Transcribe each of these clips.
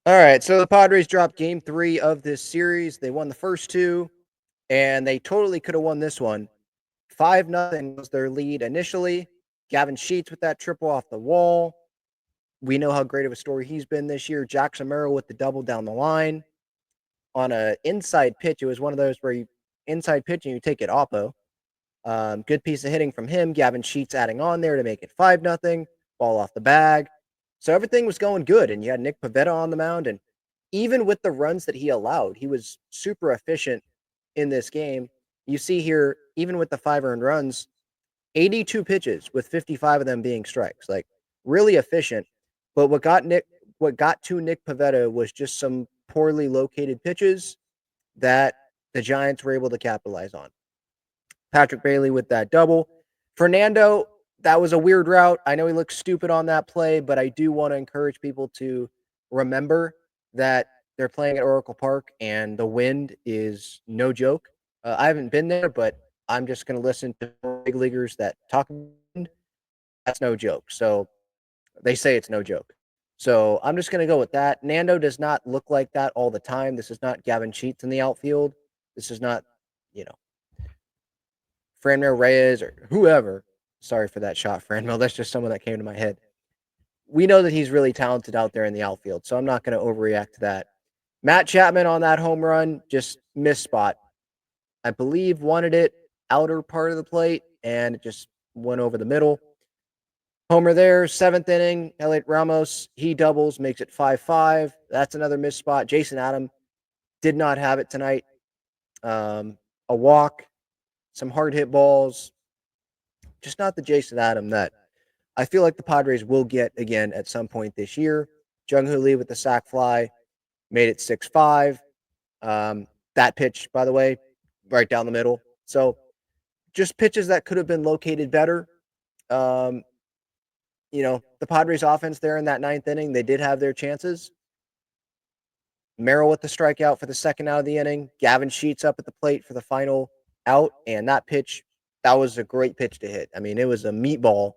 All right, so the Padres dropped game 3 of this series. They won the first two, and they totally could have won this one. 5-0 was their lead initially. Gavin Sheets with that triple off the wall. We know how great of a story he's been this year. Jackson Merrill with the double down the line on a inside pitch. It was one of those where you inside pitch and you take it oppo. Good piece of hitting from him. Gavin Sheets adding on there to make it 5-0. Ball off the bag. So everything was going good, and you had Nick Pivetta on the mound, and even with the runs that he allowed, he was super efficient in this game. You see here, even with the 5 earned runs, 82 pitches with 55 of them being strikes, like really efficient. But what got to Nick Pivetta was just some poorly located pitches that the Giants were able to capitalize on. Patrick Bailey with that double. Fernando, that was a weird route. I know he looked stupid on that play, but I do want to encourage people to remember that they're playing at Oracle Park and the wind is no joke. I haven't been there, but I'm just going to listen to big leaguers that talk about wind. That's no joke. So they say it's no joke. So I'm just going to go with that. Nando does not look like that all the time. This is not Gavin Sheets in the outfield. This is not, you know, Franmil Reyes or whoever. Sorry for that shot, Franmil. That's just someone that came to my head. We know that he's really talented out there in the outfield, so I'm not going to overreact to that. Matt Chapman on that home run, just missed spot. I believe wanted it outer part of the plate, and it just went over the middle. Homer there, 7th inning. Elliot Ramos, he doubles, makes it 5-5. That's another missed spot. Jason Adam did not have it tonight. A walk, some hard hit balls, just not the Jason Adam that I feel like the Padres will get again at some point this year. Jung Hoo Lee with the sac fly made it 6-5. That pitch, by the way, right down the middle. So just pitches that could have been located better. The Padres offense there in that 9th inning, they did have their chances. Merrill with the strikeout for the second out of the inning. Gavin Sheets up at the plate for the final out. And that pitch, that was a great pitch to hit. I mean, it was a meatball.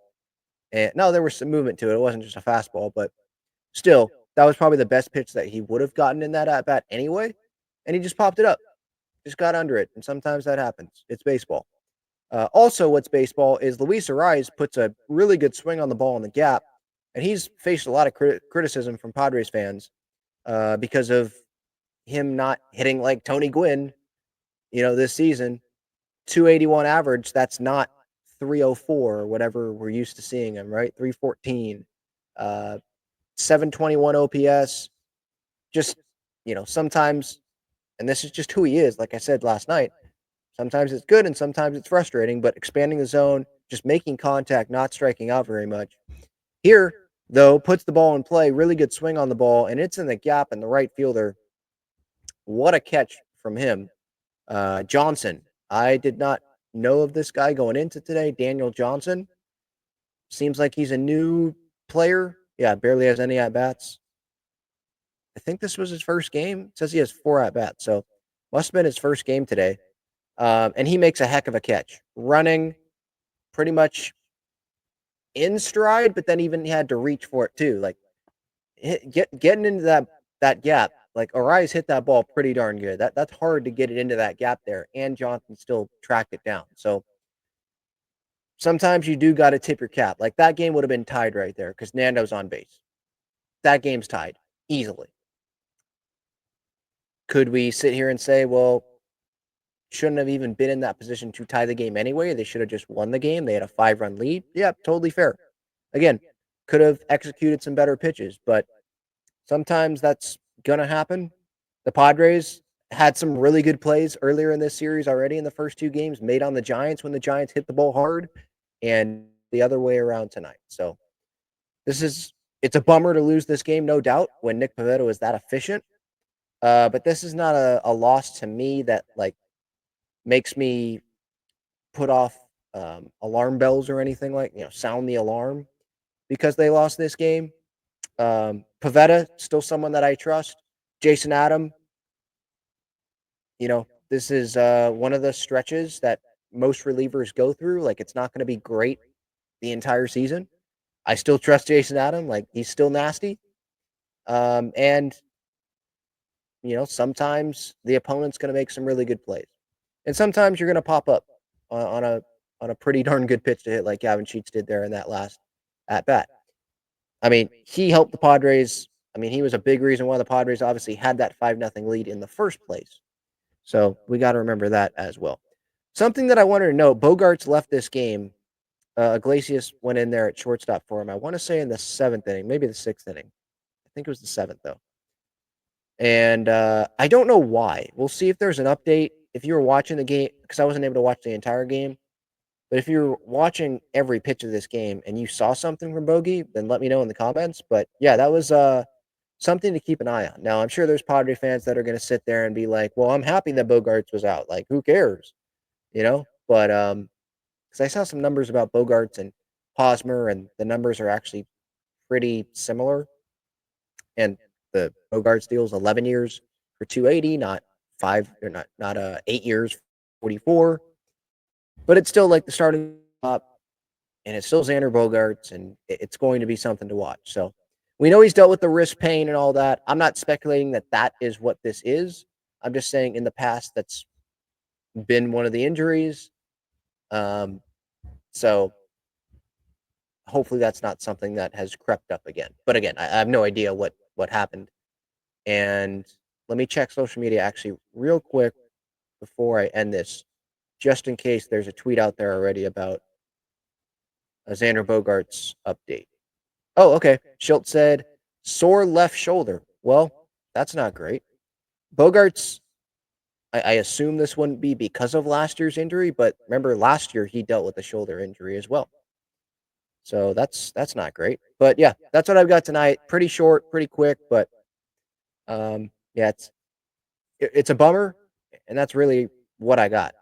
And no, there was some movement to it. It wasn't just a fastball, but still, that was probably the best pitch that he would have gotten in that at bat anyway. And he just popped it up, just got under it. And sometimes that happens. It's baseball. Also, what's baseball is Luis Ariz puts a really good swing on the ball in the gap. And he's faced a lot of criticism from Padres fans because of him not hitting like Tony Gwynn, this season. 281 average, that's not 304 or whatever we're used to seeing him, right? 314, 721 OPS. Just, sometimes, and this is just who he is, like I said last night, sometimes it's good and sometimes it's frustrating, but expanding the zone, just making contact, not striking out very much. Here, though, puts the ball in play, really good swing on the ball, and it's in the gap and the right fielder. What a catch from him. Johnson, I did not know of this guy going into today. Daniel Johnson. Seems like he's a new player. Yeah, barely has any at-bats. I think this was his first game. It says he has 4 at-bats, so must have been his first game today. And he makes a heck of a catch. Running pretty much in stride, but then even he had to reach for it too. Like getting into that gap. Like Arias hit that ball pretty darn good. That's hard to get it into that gap there, and Johnson still tracked it down. So sometimes you do got to tip your cap. Like that game would have been tied right there because Nando's on base. That game's tied easily. Could we sit here and say, well, shouldn't have even been in that position to tie the game anyway? They should have just won the game. They had a 5-run lead. Yeah, totally fair. Again, could have executed some better pitches, but sometimes that's going to happen. The Padres had some really good plays earlier in this series already in the first 2 games made on the Giants when the Giants hit the ball hard, and the other way around tonight. So it's a bummer to lose this game, no doubt, when Nick Pivetta is that efficient. But this is not a loss to me that like makes me put off alarm bells or anything like, sound the alarm because they lost this game. Pivetta, still someone that I trust. Jason Adam, this is one of the stretches that most relievers go through. Like, it's not going to be great the entire season. I still trust Jason Adam. Like, he's still nasty. And sometimes the opponent's going to make some really good plays, and sometimes you're going to pop up on a pretty darn good pitch to hit like Gavin Sheets did there in that last at bat. I mean, he helped the Padres. I mean, he was a big reason why the Padres obviously had that 5-0 lead in the first place. So we got to remember that as well. Something that I wanted to note: Bogaerts left this game. Iglesias went in there at shortstop for him. I want to say in the 7th inning, maybe the 6th inning. I think it was the 7th though. And I don't know why. We'll see if there's an update. If you were watching the game, because I wasn't able to watch the entire game, but if you're watching every pitch of this game and you saw something from Bogey, then let me know in the comments. But yeah, that was something to keep an eye on. Now, I'm sure there's Padre fans that are going to sit there and be like, "Well, I'm happy that Bogaerts was out. Like, who cares?" But because I saw some numbers about Bogaerts and Hosmer, and the numbers are actually pretty similar. And the Bogaerts deal is 11 years for 280, not 8 years, 44. But it's still like the starting top, and it's still Xander Bogaerts, and it's going to be something to watch. So we know he's dealt with the wrist pain and all that. I'm not speculating that that is what this is. I'm just saying in the past that's been one of the injuries. So hopefully that's not something that has crept up again. But again, I have no idea what happened. And let me check social media actually real quick before I end this, just in case there's a tweet out there already about a Xander Bogaerts update. Oh, okay. Schultz said sore left shoulder. Well, that's not great. Bogaerts, I assume this wouldn't be because of last year's injury, but remember last year he dealt with a shoulder injury as well. So that's not great. But yeah, that's what I've got tonight. Pretty short, pretty quick, but yeah, it's a bummer, and that's really what I got.